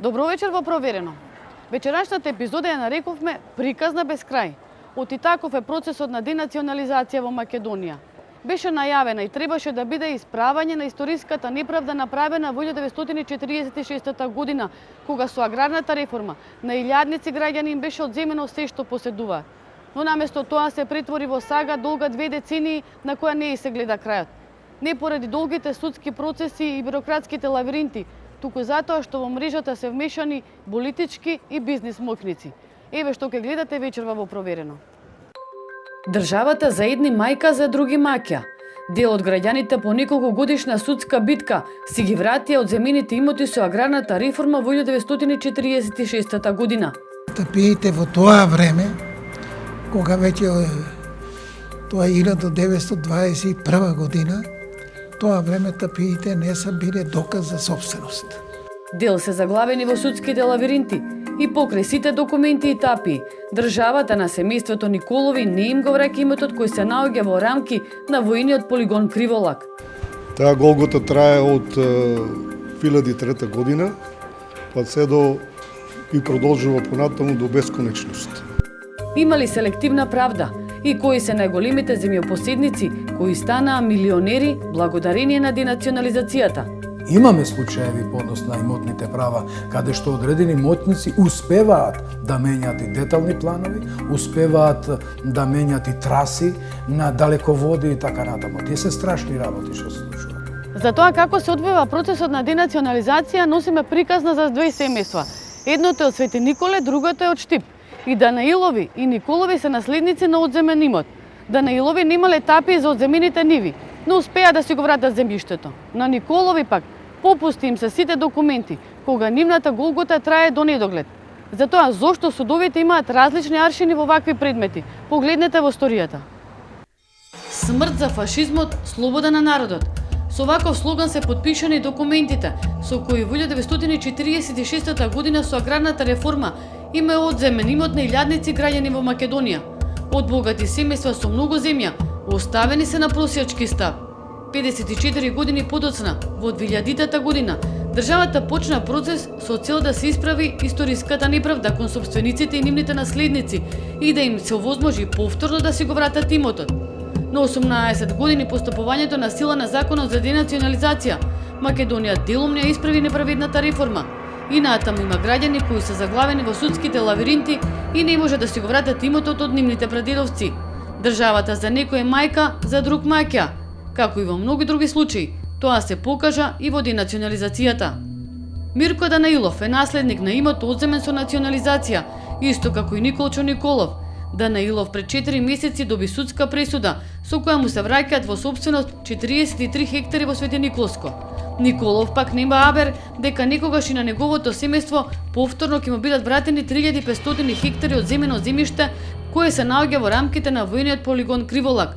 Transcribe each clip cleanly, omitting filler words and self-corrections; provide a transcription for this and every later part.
Добро вечер во Проверено. Вечерашната епизода ја нарековме приказна без крај. Оти таков е процесот на денационализација во Македонија. Беше најавена и требаше да биде исправање на историската неправда направена во 1946 година, кога со аграрната реформа на илјадници граѓани им беше одземено се што поседуваат. Но наместо тоа се претвори во сага долга 2 децении на која не и се гледа крајот. Не поради долгите судски процеси и бирократските лавиринти, туку затоа што во мрежата се вмешани политички и бизнис моќници. Еве што ќе гледате вечерва во Проверено. Државата за едни мајка, за други маќа. Дел од граѓаните по неколку годишна судска битка си ги вратија одземените имоти со аграрната реформа во 1946 година. Тапиите во тоа време, кога веќе тоа 1921 година, тоа време тапиите не са биле доказ за собственост. Дел се заглавени во судските лавиринти и покрај сите документи и тапии, државата на семејството Николови не им го враќа имотот кој се наоѓа во рамки на војниот полигон Криволак. Таа голгота трае од 2003 година, па се до и продолжува понатаму до бесконечност. Има ли селективна правда? И кои се најголемите земјопоседници кои станаа милионери благодарение на денационализацијата? Имаме случаеви по однос на имотните права, каде што одредени моќници успеваат да менјат и детални планови, успеваат да менјат и траси на далеководи и така натаму. Тие се страшни работи што се случуваат. За тоа како се одвива процесот на денационализација носиме приказна за 2 семејства. Едното е од Свети Николе, другото е од Штип. И Данаилови и Николови се наследници на одземен имот. Данаилови немале тапии за одземените ниви, но успеа да си го вратат земјиштето. На Николови пак попусти им се сите документи, кога нивната голгота трае до недоглед. Затоа зошто судовите имаат различни аршини во вакви предмети? Погледнете во историјата. Смрт за фашизмот, слобода на народот. Со ваков слоган се потпишани документите, со кои во 1946 година со аграрната реформа има одземен имот на илјадници граѓани во Македонија. Од богати семејства со многу земја, оставени се на просјачки став. 54 години подоцна, во 2000 година, државата почна процес со цел да се исправи историската неправда кон сопствениците и нивните наследници и да им се овозможи повторно да си го вратат имотот. На 18 години постапувањето на сила на законот за денационализација, Македонија делумно ја исправи неправедната реформа. И натаму има граѓани кои се заглавени во судските лавиринти и не може да си го вратат имотот од нивните прадедовци. Државата за некој е мајка, за друг маќа. Како и во многу други случаи, тоа се покажа и во денационализацијата. Мирко Данаилов е наследник на имот одземен со национализација, исто како и Николчо Николов. Данаилов пред 4 месеци доби судска пресуда, со која му се враќаат во собственост 43 хектари во Свети Николско. Николов пак нема абер дека некогаш и на неговото семејство повторно ќе му бидат вратени 3500 хектари од земено земјиште кое се наоѓа во рамките на војниот полигон Криволак.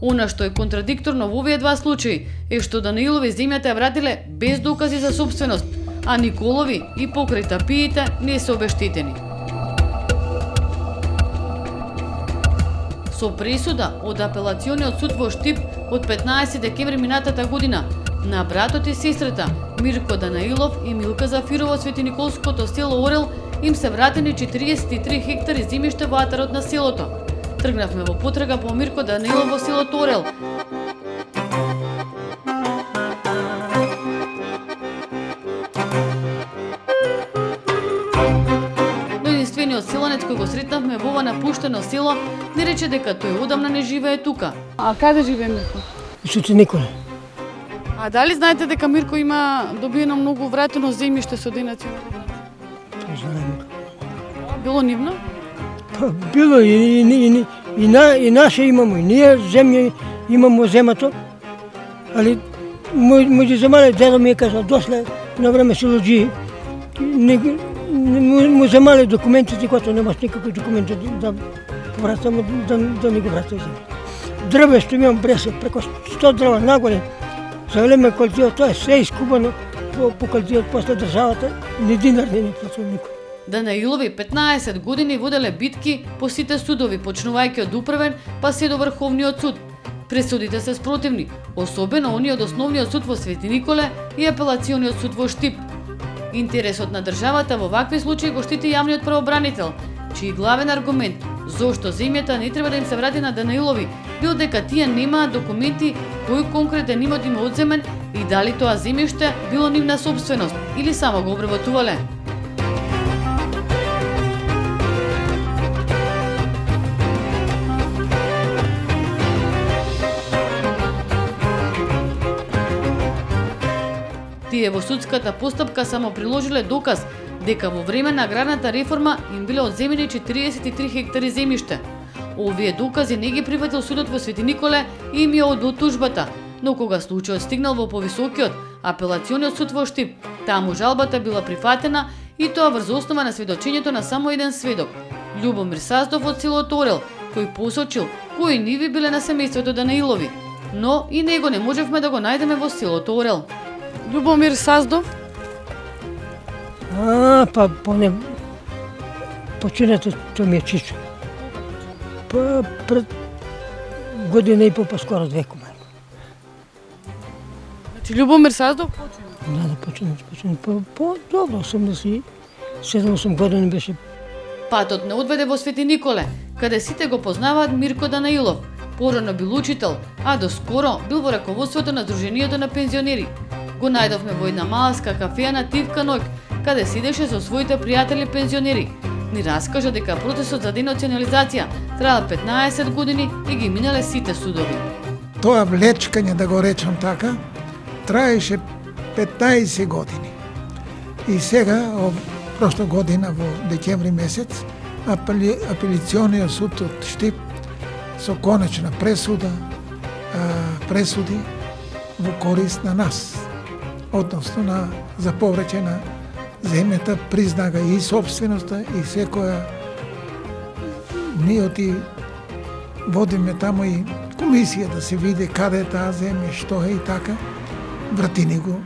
Она што е контрадикторно во овие два случаи е што Данаилови земјата ја вратиле без докази за собственост, а Николови и покрај тапиите не се обештетени. Со пресуда од апелациониот суд во Штип од 15 декември минатата година на братот и сестрата Мирко Данаилов и Милка Зафирова од Свети Николското село Орел им се вратени 43 хектари земјиште во атарот на селото. Тргнавме во потрага по Мирко Данаилов во селото Орел. Но единствениот селонец кој го сретнавме во ова напуштено село не рече дека тој одамна не живее тука. А каде живее Мирко? Свети Николе. А дали знаете дека Мирко има добиено многу вратено земјиште со денационализација? Не знаем. Било нивно? Па, било и наше имамо, и ние земја имамо земато, али моје земале дедо ми е кажал, дошле на време силоджии, му земале документите, когато немаш никакви документи да вратам, да не го вратам земја. Дрве што имам бресе, преко 100 дрва нагоре, за време култивот, тоа е се искубано по култивот после државата, ни динар не платил никој. Данаилови 15 години воделе битки по сите судови, почнувајќи од управен па се до Врховниот суд. Пресудите се спротивни, особено оние од Основниот суд во Свети Николе и Апелациониот суд во Штип. Интересот на државата во вакви случаи го штити јавниот правобранител, чиј главен аргумент зошто земјата не треба да им се врати на Данаилови бил дека тие немаат документи кој конкретен имот им одземен и дали тоа земјиште било нивна сопственост или само го обработувале. Тие во судската постапка само приложиле доказ дека во време на аграрната реформа им биле одземени 43 хектари земјиште. Овие докази не ги прифатил судот во Свети Николе и им ја одбил тужбата, но кога случајот стигнал во повисокиот апелациониот суд во Штип, таму жалбата била прифатена и тоа врз основа на сведочењето на само еден сведок, Љубомир Саздов од село Торел, кој посочил кои ниви биле на семејството Данаилови, но и него не можевме да го најдеме во село Торел. Љубомир Саздов? Па поне починето тоа ми е чисто. Па пред година и па скоро 2 комари. Значи Љубомир Саздов Да, почина. По добро, 87 години беше. Патот не одведе во Свети Николе, каде сите го познаваат Мирко Данаилов. Порано бил учител, а доскоро бил во раководството на Сдруженијето на пензионери. Го најдовме во една малска кафеја на Тивка ноќ, каде сидеше со своите пријатели пензионери. Ни раскажа дека процесот за денационализација траел 15 години и ги минале сите судови. Тоа влечкање, да го речам така, траеше 15 години. И сега, прошла година во декември месец, апелациониот суд од Штип со конечна пресуди во корист на нас, односно за повраќај на земјата, признага и собственоста и секоја. Ние водиме таму и комисија да се види каде е таа земја, што е и така, врати ни го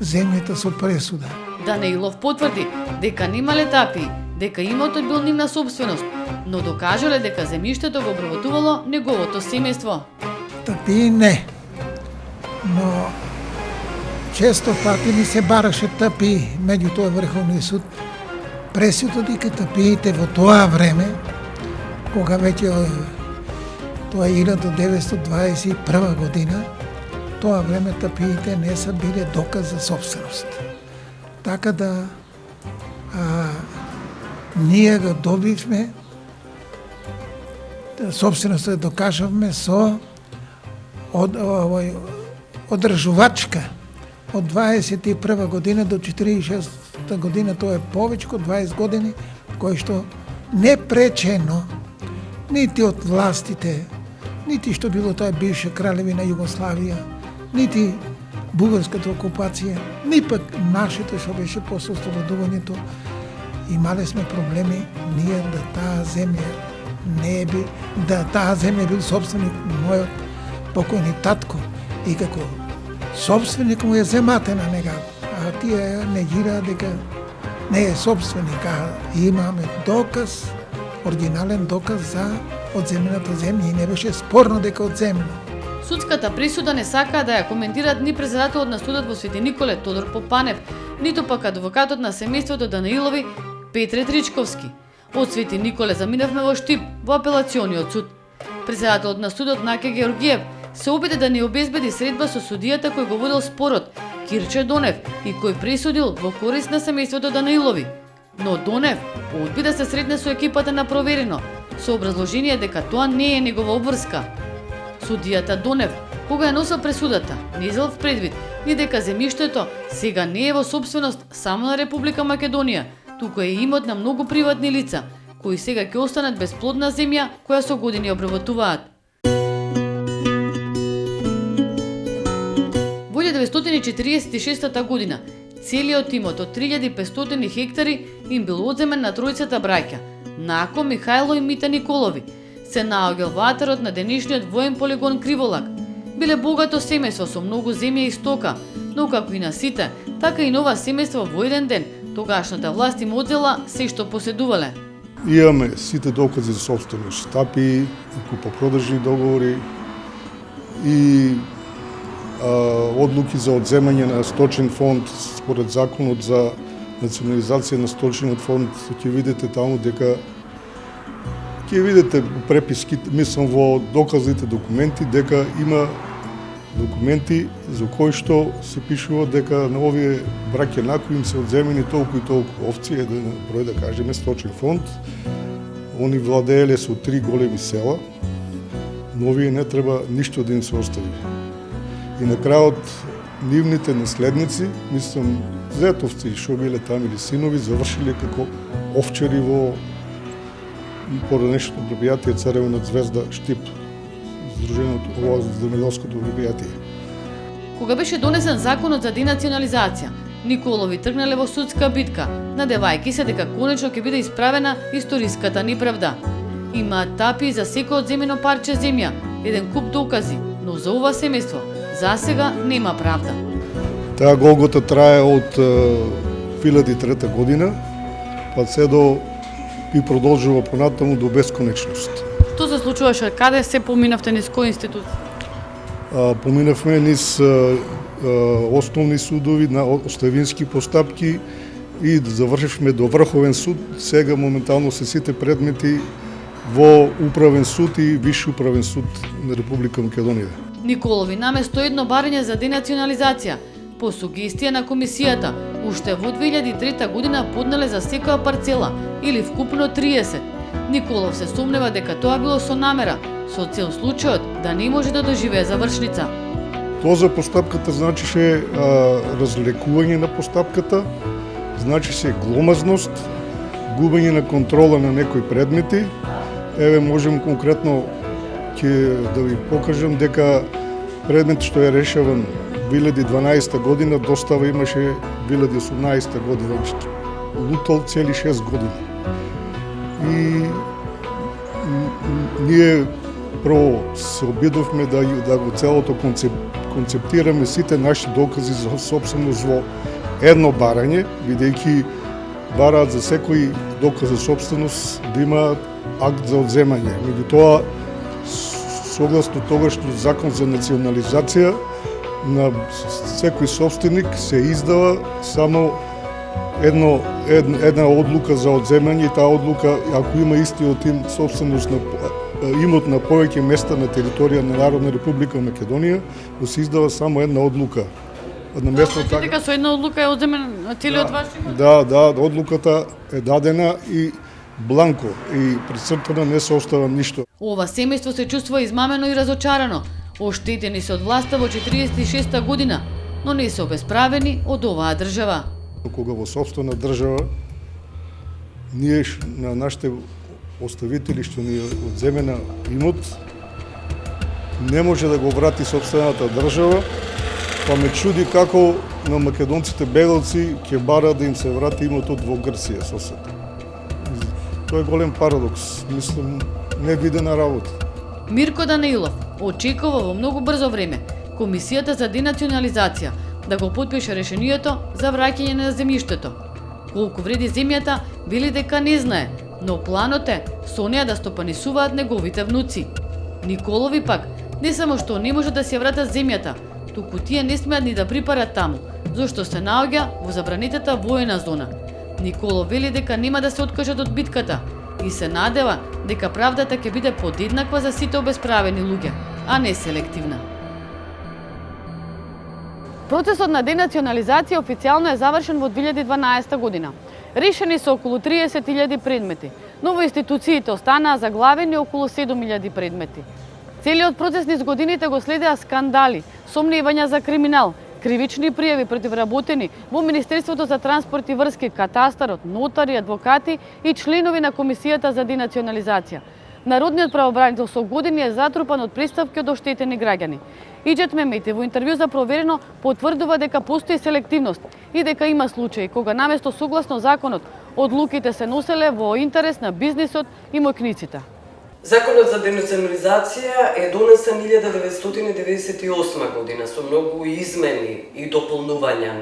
земјата со пресуда. Данаилов потврди дека немале тапи, дека имотот бил нивна собственост, но докажале дека земјиштето го обработувало неговото семејство. Тапи не, но често пати ни се бараше тапи, меѓутоа Врховниот суд пресуди дека тапиите во тоа време, кога веќе тоа е 1921 година, тоа време тапиите не са биле доказ за собственост. Така да ние го добивме, собственоста докажавме со одржувачка од 21 година до 46 година, тоа е повеќе од 20 години, кој што непречено, нити од властите, нити што било тоа бивша кралевина Југославија, нити бугарската окупација, ни пак нашите што беше после ослободувањето, имале сме проблеми ние да таа земја не би, да таа земја бил собственик мојот покојни татко и како собственик му е земата на нега, а тие негира дека не е собственик, а имаме доказ, оригинален доказ за одземената земја и не беше спорно дека одземена. Судската присуда не сакаа да ја коментираат ни председателот на судот во Свети Николе Тодор Попанев, ниту пак адвокатот на семејството Данаилови Петре Тричковски. Од Свети Николе заминавме во Штип, во апелациониот суд. Председателот на судот Наке Георгиев се обиде да не обезбеди средба со судијата кој го водел спорот, Кирче Донев, и кој пресудил во корист на семејството Данаилови. Но Донев одби да се сретне со екипата на проверено, со образложение дека тоа не е негова обврска. Судијата Донев, кога ја носел пресудата, не зел в предвид ни дека земјиштето сега не е во собственост само на Република Македонија, туку е имот на многу приватни лица, кои сега ќе останат без плодна земја која со години обработуваат. Во 1946 година целиот имот од 3500 хектари им бил одземен на тројцата браќа Нако, Михајло и Мита Николови. Се наоѓал во атарот на денешниот воен полигон Криволак. Биле богато семејство со многу земја и стока, но како и на сите, така и нова семејство во еден ден, тогашната власт им одзела се што поседувале. Имаме сите докази за собственост, тапи, и купопродажни договори и одлуки за одземање на сточен фонд според законот за национализација на сточниот фонд, ќе видите таму дека ќе видите преписки, мислам во доказните документи дека има документи за кои што се пишува дека на овие браќа на кои им се одземени толку и толку овци, еден број да кажеме сточен фонд. Они владееле со 3 големи села, но овие не треба ништо да им се остави. И на крајот нивните наследници, мислам, зетовци што биле таму или синови, завршиле како овчари во поранешното предпријатие Црвена звезда Штип, Сдруженото ова земјоделското предпријатие. Кога беше донесен законот за денационализација, Николови тргнале во судска битка, надевајќи се дека конечно ќе биде исправена историската неправда. Имаат тапи за секој одземено парче земја, еден куп докази, но за ова семејство засега нема правда. Таа голгота трае од 2003 година, па се до и продолжува понатаму до бесконечност. Што се случуваше? Каде се поминавте, низ кои институции? Поминавме низ основни судови на оставински постапки и завршивме до Врховен суд. Сега моментално се сите предмети во Управен суд и Висши управен суд на Република Македонија. Николови наместо едно барање за денационализација, по сугестија на комисијата, уште во 2003 година поднале за секоја парцела, или вкупно 30. Николов се сомнева дека тоа било со намера, со цел случајот да не може да доживее завршница. Тоа за постапката значише разлекување на постапката, значише гломазност, губење на контрола на некои предмети. Еве можем конкретно ќе да ви покажам дека предмет што е решаван 2012 година, достава имаше 2018 година, лутал цели 6 години. И ние прво се обидовме да го целото концептираме сите наши докази за собственост во едно барање, бидејќи бараат за секој доказ за собственост да има акт за одземање. Меѓутоа, согласно тогашниот закон за национализација, на секој собственик се издава само една одлука за одземање и таа одлука, ако има истиот им собственост на имот на повеќе места на територија на Народна Република Македонија, го се издава само една одлука. На место Значи дека со една одлука е одземен целиот ваш имот? Да, одлуката е дадена и бланко и прецртана, не се остава ништо. Ова семејство се чувствува измамено и разочарано. Оштетени се од власта во 46-та година, но не се обесправени од оваа држава. Кога во собствена држава, ние на нашите оставители што ни одземена имот, не може да го врати собствената држава, па ме чуди како на македонците бегалци ќе бара да им се врати имотот во Грција сосед. Тоа е голем парадокс, мислам, невидена работа. Мирко Данилов очекува во многу брзо време Комисијата за денационализација да го потпише решението за враќање на земјиштето. Колку вреди земјата, вели дека не знае, но планот е со неа да стопанисуваат неговите внуци. Николови пак не само што не може да се врата земјата, туку тие не смеат ни да припарат таму, зашто се наоѓа во забранетата воена зона. Николов вели дека нема да се откажат од битката и се надева дека правдата ќе биде подеднаква за сите обесправени луѓе, а не селективна. Процесот на денационализација официјално е завршен во 2012 година. Решени се околу 30.000 предмети, но во институциите останаа заглавени околу 7.000 предмети. Целиот процес низ годините го следеа скандали, сомневања за криминал, кривични пријави против работени во Министерството за транспорт и врски, катастарот, нотари, адвокати и членови на Комисијата за денационализација. Народниот правобранител со години е затрупан од представки од оштетени граѓани. Иџет Мемети во интервју за Проверено потврдува дека постои селективност и дека има случаи кога наместо согласно законот одлуките се носеле во интерес на бизнисот и мојкниците. Законот за денационализација е донесен 1998 година со многу измени и дополнувања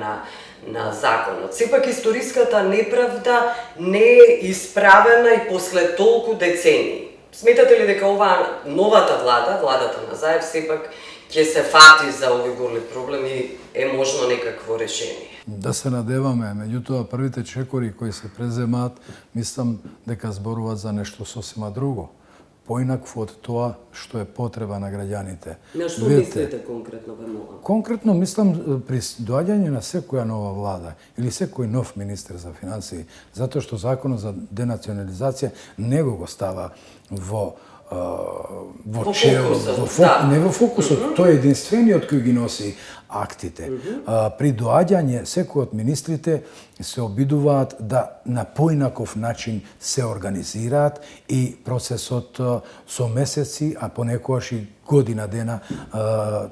на законот. Сепак историската неправда не е исправена и после толку децении. Сметате ли дека оваа новата влада, владата на Заев, сепак ќе се фати за овој голем проблем и е можно некакво решение. Да се надеваме, меѓутоа првите чекори кои се преземаат, мислам дека зборуваат за нешто сосема друго. Поинакво од тоа што е потреба на граѓаните. На што мислите конкретно, ве молам? Конкретно мислам при доаѓање на секоја нова влада или секој нов министер за финансии, затоа што законот за денационализација не го става во не во фокусот, тој е единствениот кој ги носи актите. При доаѓање секој од министрите се обидуваат да на поинаков начин се организираат и процесот со месеци, а понекогаш и година дена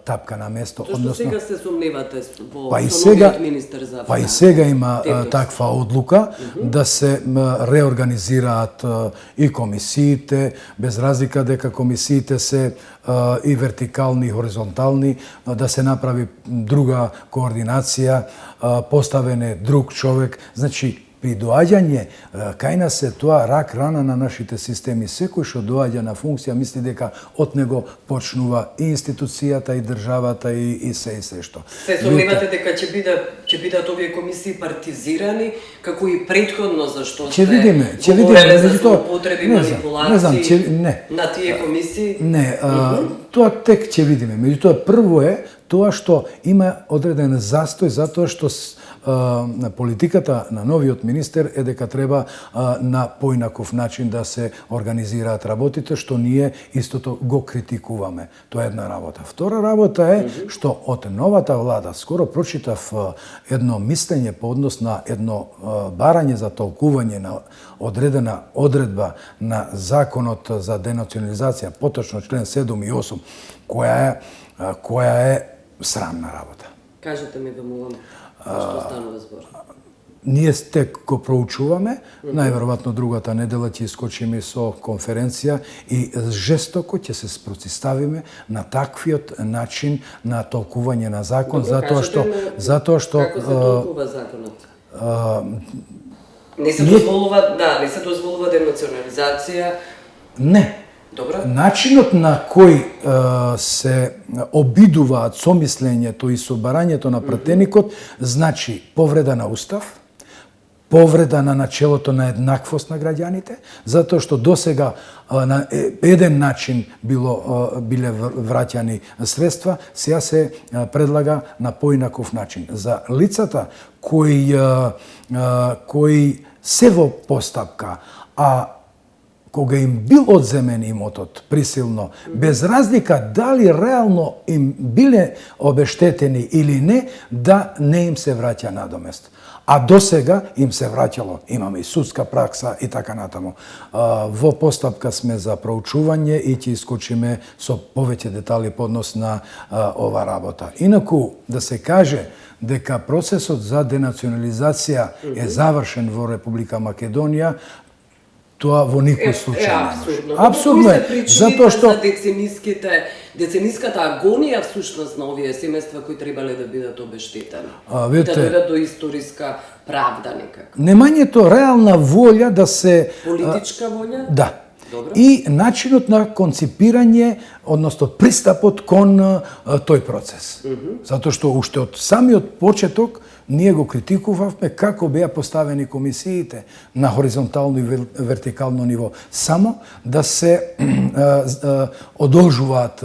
тапка на место. Тоа што сега се сомневате во новиот министер за финансии. Па и сега има таква одлука да се реорганизираат и комисиите, без разлика дека комисиите се и вертикални и хоризонтални, да се направи друга координација, поставен е друг човек. Значи, при доаѓање кај нас е тоа рак рана на нашите системи. Секој што доаѓа на функција мисли дека од него почнува и институцијата, и државата, и се што. Се сомневате дека ќе бидат овие комисии партизирани, како и претходно, зашто ќе видиме, за злоупотреби, манипулации на тие комисии? Не, тоа тек ќе видиме. Меѓутоа, прво е тоа што има одреден застој затоа што политиката на новиот министер е дека треба на поинаков начин да се организираат работите, што ние истото го критикуваме. Тоа е една работа. Втора работа е што од новата влада, скоро прочитав едно мислење по однос на едно барање за толкување на одредена одредба на законот за денационализација, поточно член 7 и 8, која е срамна работа. Кажете ми, ве молам, што станува збор? Ние тек го проучуваме, најверојатно другата недела ќе искочиме со конференција и жестоко ќе се спротивставиме на таквиот начин на толкување на закон, затоа што како се толкува законот? Не се дозволува денационализација? Не. Добро. Начинот на кој се обидуваат со мислењето и со барањето на пратеникот, значи повреда на устав, повреда на начелото на еднаквост на граѓаните, затоа што досега на еден начин биле враќани средства, сега се предлага на поинаков начин. За лицата кои се во постапка, а кога им бил одземен имотот присилно, без разлика дали реално им биле обештетени или не, да не им се враќа надомест. А досега им се враќало, имаме и судска пракса и така натаму. Во постапка сме за проучување и ќе искочиме со повеќе детали по однос на ова работа. Инаку, да се каже дека процесот за денационализација е завршен во Република Македонија, тоа во никој случај не може. Абсурдно е, затоа што за децениската агонија всушност на овие семејства кои требале да бидат обештетени. Да дојдат до историска правда некако. Немањето реална волја да се политичка волја? Да. Добро. И начинот на конципирање, односно пристапот кон тој процес. Затоа што уште од самиот почеток ние го критикувавме како беа поставени комисиите на хоризонтално и вертикално ниво, само да се одолжуваат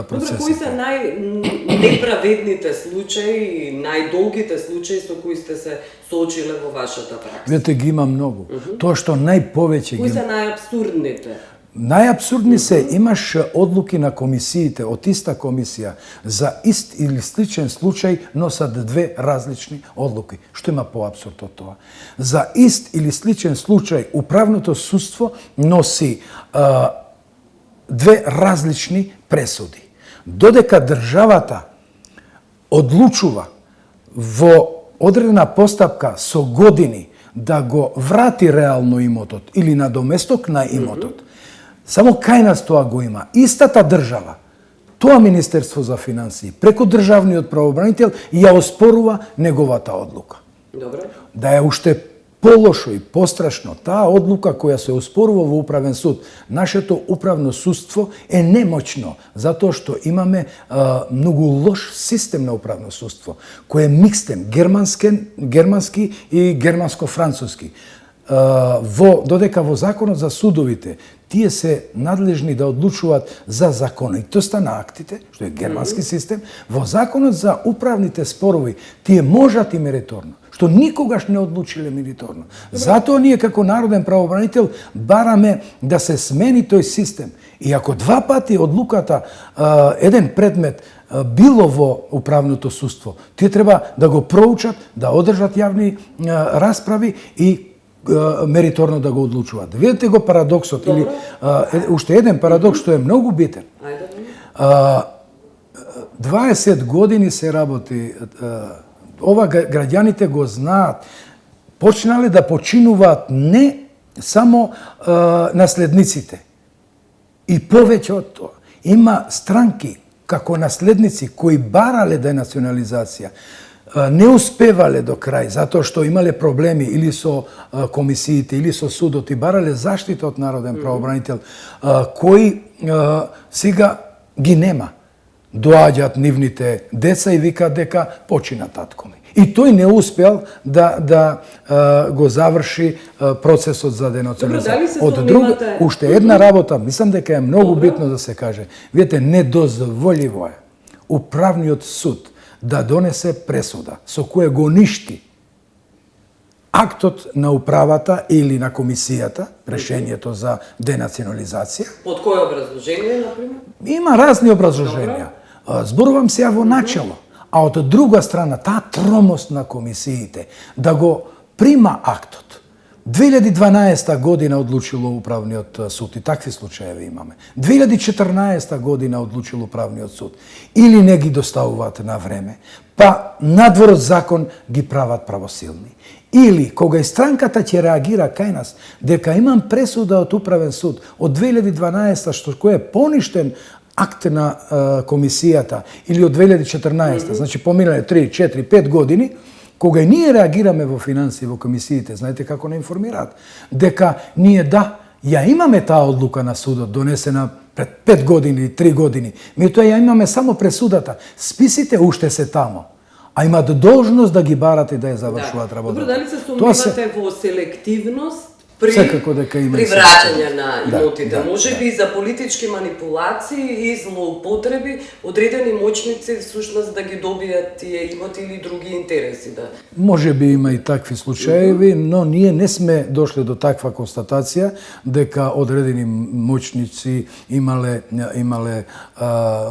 процесите. Кои се најнеправедните случаи, најдолгите случаи со кои сте се соочиле во вашата пракса? Видете, ги има многу. Тоа што најповеќе ги... Кои се најапсурдните? Најапсурдни се, имаш одлуки на комисиите, од иста комисија, за ист или сличен случај носат две различни одлуки. Што има поапсурд од тоа? За ист или сличен случај управното судство носи две различни пресуди. Додека државата одлучува во одредена постапка со години да го врати реално имотот или надоместок на имотот, само кај нас тоа го има. Истата држава, тоа Министерство за финансии, преку државниот правобранител, ја оспорува неговата одлука. Добре. Да ја уште полошо и пострашно, таа одлука која се оспорува во управен суд, нашето управно судство е немоćно, затоа што имаме многу лош систем на управно судство, кој е микстен, германски и германско-француски. Додека во законот за судовите, тие се надлежни да одлучуваат за законитоста на актите, што е германски систем, во законот за управните спорови, тие можат и мериторно, што никогаш не одлучиле мериторно. Затоа ние како народен правобранител бараме да се смени тој систем. И ако два пати одлуката еден предмет било во управното судство, тие треба да го проучат, да одржат јавни расправи и мериторно да го одлучуваат. Видете го парадоксот, или уште еден парадокс што е многу битен. 20 години се работи, ова граѓаните го знаат, почнале да починуваат не само наследниците, и повеќе од тоа. Има странки како наследници кои барале денационализација, не успевале до крај, затоа што имале проблеми или со комисиите, или со судот и барале заштита од народен правобранител, кои сега ги нема. Доаѓаат нивните деца и викаат дека почина татко ми. И тој не успел да го заврши процесот за денационализација. Од друга, уште една работа, мислам дека е многу битно да се каже. Видете, недозволиво е управниот суд да донесе пресуда со која го ништи актот на управата или на комисијата, решението за денационализација. Под кое образложение, например? Има разни образложенија. Зборувам се во начело. А од друга страна, таа тромост на комисиите да го прима актот. 2012 година одлучило управниот суд и такви случаеви имаме. 2014 година одлучило управниот суд. Или не ги доставуваат на време, па надвор од закон ги прават правосилни. Или кога и странката ќе реагира кај нас дека имам пресуда од управен суд од 2012 што кој е поништен акт на комисијата или од 2014, значи поминале 3, 4, 5 години, кога и ние реагираме во финансии, во комисиите, знаете како не информираат, дека ние ја имаме таа одлука на судот, донесена пред 5 години или 3 години, меѓутоа ја имаме само пресудата, списите уште се тамо, а имаат должност да ги барат и да ја завршуваат работата. Добро, дали се сомневате во селективност при враќање на имотите? Да, може би за политички манипулации и злоупотреби одредени моćници всушност да ги добијат тие имоти или други интереси. Да. Може би има и такви случаеви, но ние не сме дошли до таква констатација дека одредени моćници имале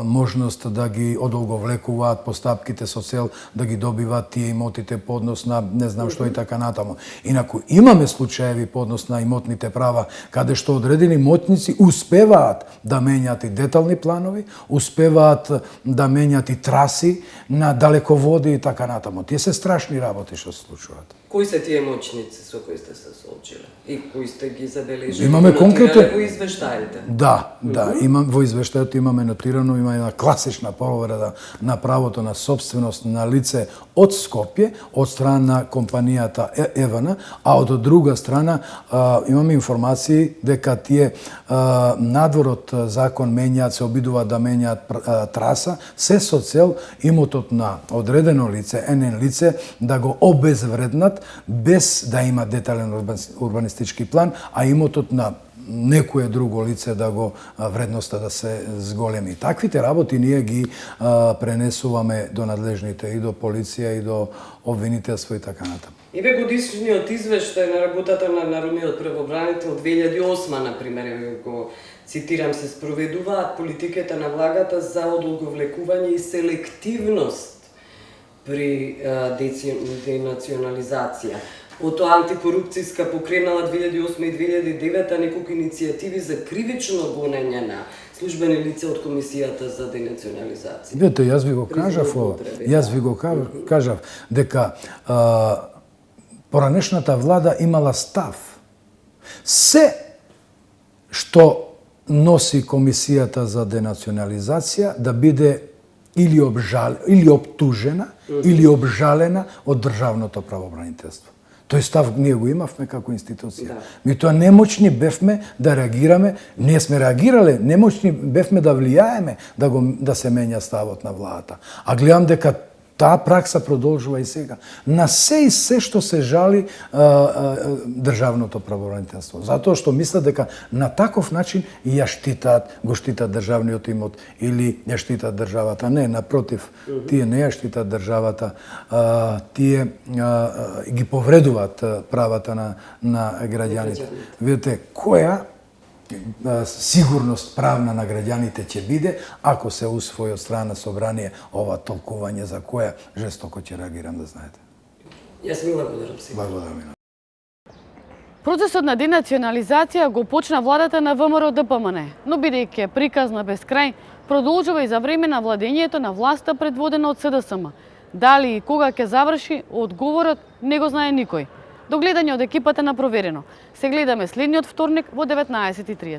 можност да ги одолговлекуваат постапките со цел да ги добиваат тие имотите по однос на не знам што и така натаму. Инаку имаме случаеви по однос на имотните права, каде што одредени моćници успеваат да менјат и детални планови, успеваат да менјат и траси на далеководи и така натаму. Тие се страшни работи што се случуваат. Кои се тие моćници со кои сте се соочиле и кои сте ги забележили? Имаме конкретно во извештаите. Да, во извештајот имаме нотирано, има една класична повреда на правото на собственост на лице од Скопје, од страна на компанијата ЕВН, а од друга страна имаме информации дека тие надвор од закон менјаат, се обидуваат да менјаат траса, се со цел имотот на одредено лице, енен лице, да го обезвреднат без да има детален урбанистички план, а имотот на некое друго лице да го вредноста да се зголеми. Таквите работи ние ги пренесуваме до надлежните и до полиција и до обвинителство и така натаму. И ве годишниот извештај на работата на народниот правобранител 2008, например, го цитирам, се спроведуваат политиката на влагата за одолговлекување и селективност при денационализација. Потоа антикорупцијска покренала 2008 и 2009 неколку иницијативи за кривично гонење на службени лица од Комисијата за денационализација. Видете, јас ви го кажав дека поранешната влада имала став. Се што носи Комисијата за денационализација да биде или оптужена, или обжалена од државното правобранителство. Тој став ние го имавме како институција. Ми тоа немочни бевме да реагираме, не сме реагирале, немочни бевме да влијаеме да се менја ставот на владата. А гледам дека таа пракса продолжува и сега. На се и се што се жали државното правобранителство. Затоа што мислат дека на таков начин ја го штитат државниот имот или ја штитат државата. Не, напротив, тие не ја штитат државата, тие ги повредуваат правата на граѓаните. Видите, која сигурност правна на граѓаните ќе биде ако се усвои од страна собрание ова толкување за која жестоко ќе реагирам, да знаете. Јас ми благодарам се. Благодарам. Процесот на денационализација го почна владата на ВМРО ДПМН, но бидејќи е приказна без крај, продолжува и за време на владењето на власта предводена од СДСМ. Дали и кога ќе заврши, одговорот не го знае никој. До гледање од екипата на Проверено. Се гледаме следниот вторник во 19:30.